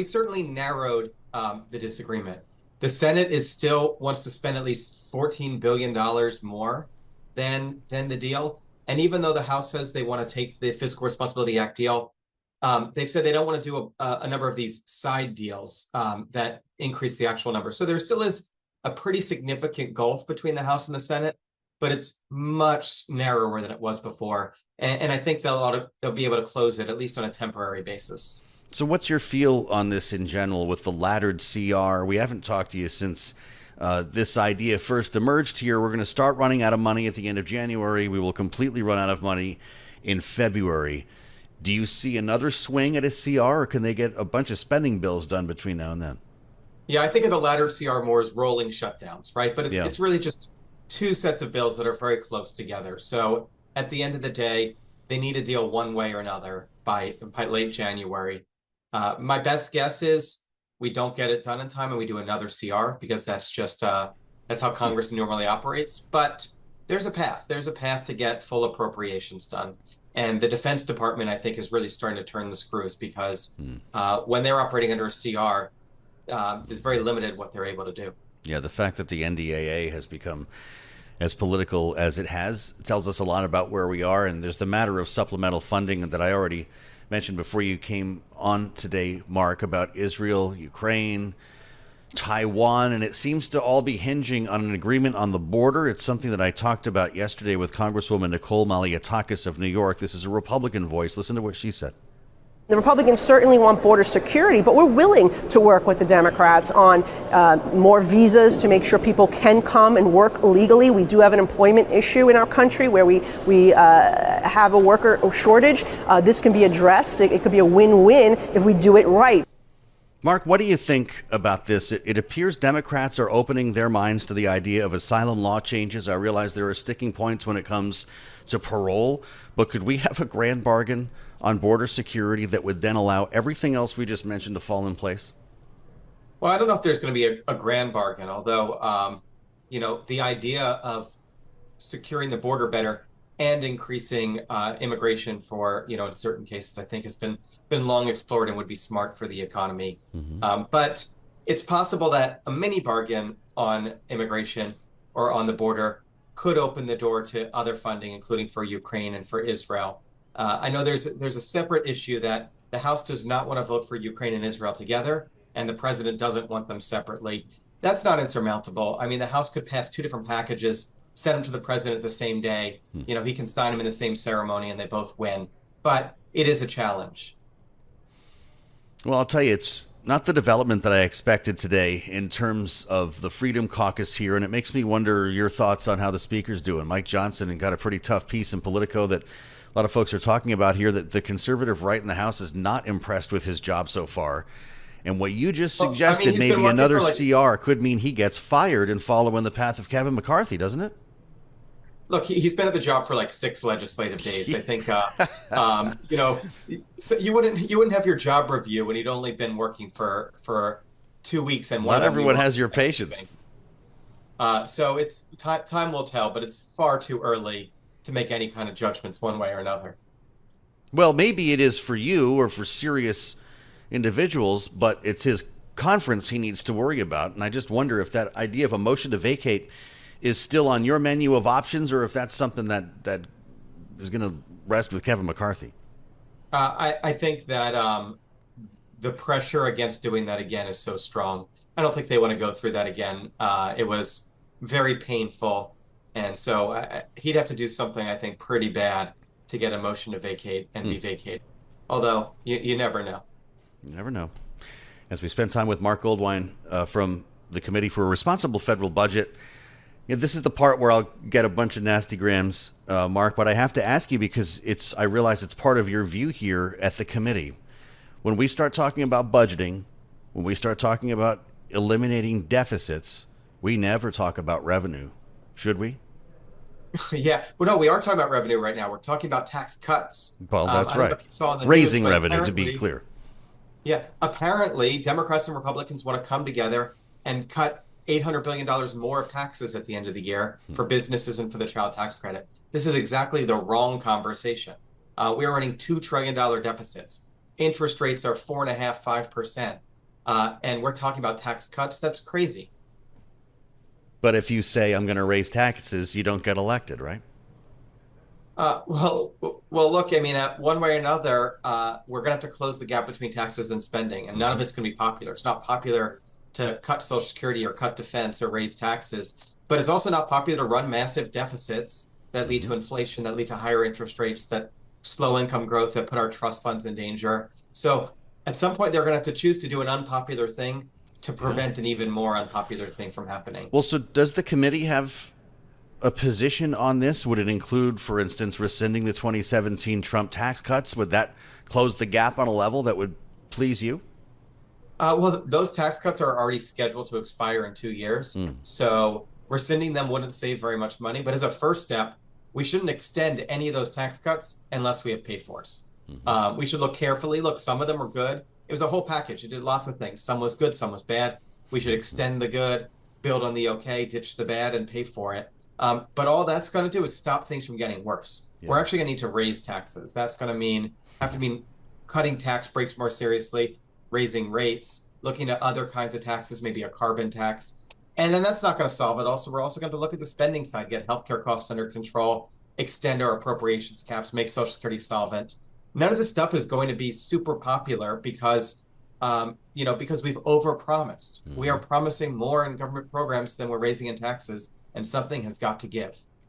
We've certainly narrowed the disagreement. The Senate is still wants to spend at least $14 billion more than the deal. And even though the House says they want to take the Fiscal Responsibility Act deal, they've said they don't want to do a number of these side deals that increase the actual number. So there still is a pretty significant gulf between the House and the Senate, but it's much narrower than it was before. And I think they'll be able to close it, at least on a temporary basis. So, what's your feel on this in general with the laddered CR? We haven't talked to you since this idea first emerged here. We're going to start running out of money at the end of January. We will completely run out of money in February. Do you see another swing at a CR, or can they get a bunch of spending bills done between now and then? Yeah, I think of the laddered CR more as rolling shutdowns, right? But Yeah. it's really just two sets of bills that are very close together. So at the end of the day, they need a deal one way or another by late January. My best guess is we don't get it done in time and we do another CR because that's how Congress normally operates. But there's a path. There's a path to get full appropriations done. And the Defense Department, I think, is really starting to turn the screws because when they're operating under a CR, it's very limited what they're able to do. Yeah, the fact that the NDAA has become as political as it has tells us a lot about where we are. And there's the matter of supplemental funding that I already mentioned before you came on today, Mark, about Israel, Ukraine, Taiwan, and it seems to all be hinging on an agreement on the border. It's something that I talked about yesterday with Congresswoman Nicole Maliotakis of New York. This is a Republican voice. Listen to what she said. The Republicans certainly want border security, but we're willing to work with the Democrats on more visas to make sure people can come and work legally. We do have an employment issue in our country where we have a worker shortage. This can be addressed. It could be a win-win if we do it right. Mark, what do you think about this? It appears Democrats are opening their minds to the idea of asylum law changes. I realize there are sticking points when it comes to parole, but could we have a grand bargain on border security that would then allow everything else we just mentioned to fall in place? Well, I don't know if there's going to be a grand bargain, although, the idea of securing the border better and increasing immigration for, in certain cases, I think has been long explored and would be smart for the economy. But it's possible that a mini bargain on immigration or on the border could open the door to other funding, including for Ukraine and for Israel. I know there's a separate issue that the House does not want to vote for Ukraine and Israel together, and the president doesn't want them separately. That's not insurmountable. I mean, the House could pass two different packages, send them to the president the same day. He can sign them in the same ceremony, and they both win. But it is a challenge. Well, I'll tell you, it's not the development that I expected today in terms of the Freedom Caucus here, and it makes me wonder your thoughts on how the speaker's doing. Mike Johnson got a pretty tough piece in Politico that a lot of folks are talking about here, that the conservative right in the House is not impressed with his job so far. And what you just suggested, maybe another CR could mean he gets fired and follow in the path of Kevin McCarthy, doesn't it? Look, he's been at the job for like 6 legislative days. I think, so you wouldn't have your job review when he'd only been working for 2 weeks and not everyone has your patience. So it's time will tell, but it's far too early to make any kind of judgments one way or another. Well, maybe it is for you or for serious individuals, but it's his conference he needs to worry about. And I just wonder if that idea of a motion to vacate is still on your menu of options, or if that's something that is going to rest with Kevin McCarthy. I think that the pressure against doing that again is so strong. I don't think they want to go through that again. It was very painful. And so he'd have to do something, I think, pretty bad to get a motion to vacate and be vacated. Although you never know. You never know. As we spend time with Marc Goldwein from the Committee for a Responsible Federal Budget, this is the part where I'll get a bunch of nasty grams, Mark, but I have to ask you because I realize it's part of your view here at the committee. When we start talking about budgeting, when we start talking about eliminating deficits, we never talk about revenue. Should we? Yeah. Well, no, we are talking about revenue right now. We're talking about tax cuts. Well, that's right. Raising revenue, to be clear. Yeah. Apparently, Democrats and Republicans want to come together and cut $800 billion more of taxes at the end of the year for businesses and for the child tax credit. This is exactly the wrong conversation. We are running $2 trillion deficits. Interest rates are 4.5%, 5%. and we're talking about tax cuts. That's crazy. But if you say I'm going to raise taxes, you don't get elected, right? Well, look, I mean, one way or another, we're going to have to close the gap between taxes and spending, and none of it's going to be popular. It's not popular to cut Social Security or cut defense or raise taxes, but it's also not popular to run massive deficits that lead to inflation, that lead to higher interest rates, that slow income growth, that put our trust funds in danger. So at some point, they're going to have to choose to do an unpopular thing to prevent an even more unpopular thing from happening. Well, so does the committee have a position on this? Would it include, for instance, rescinding the 2017 Trump tax cuts? Would that close the gap on a level that would please you? Well, those tax cuts are already scheduled to expire in 2 years. So rescinding them wouldn't save very much money. But as a first step, we shouldn't extend any of those tax cuts unless we have pay-fors. We should look carefully. Look, some of them were good. It was a whole package. It did lots of things. Some was good, some was bad. We should extend the good, build on the okay, ditch the bad, and pay for it. But all that's going to do is stop things from getting worse. We're actually going to need to raise taxes. That's going to have to mean cutting tax breaks more seriously, raising rates, looking at other kinds of taxes, maybe a carbon tax. And then that's not going to solve it. Also, we're also going to look at the spending side, get healthcare costs under control, extend our appropriations caps, make Social Security solvent. None of this stuff is going to be super popular because because we've overpromised. We are promising more in government programs than we're raising in taxes, and something has got to give.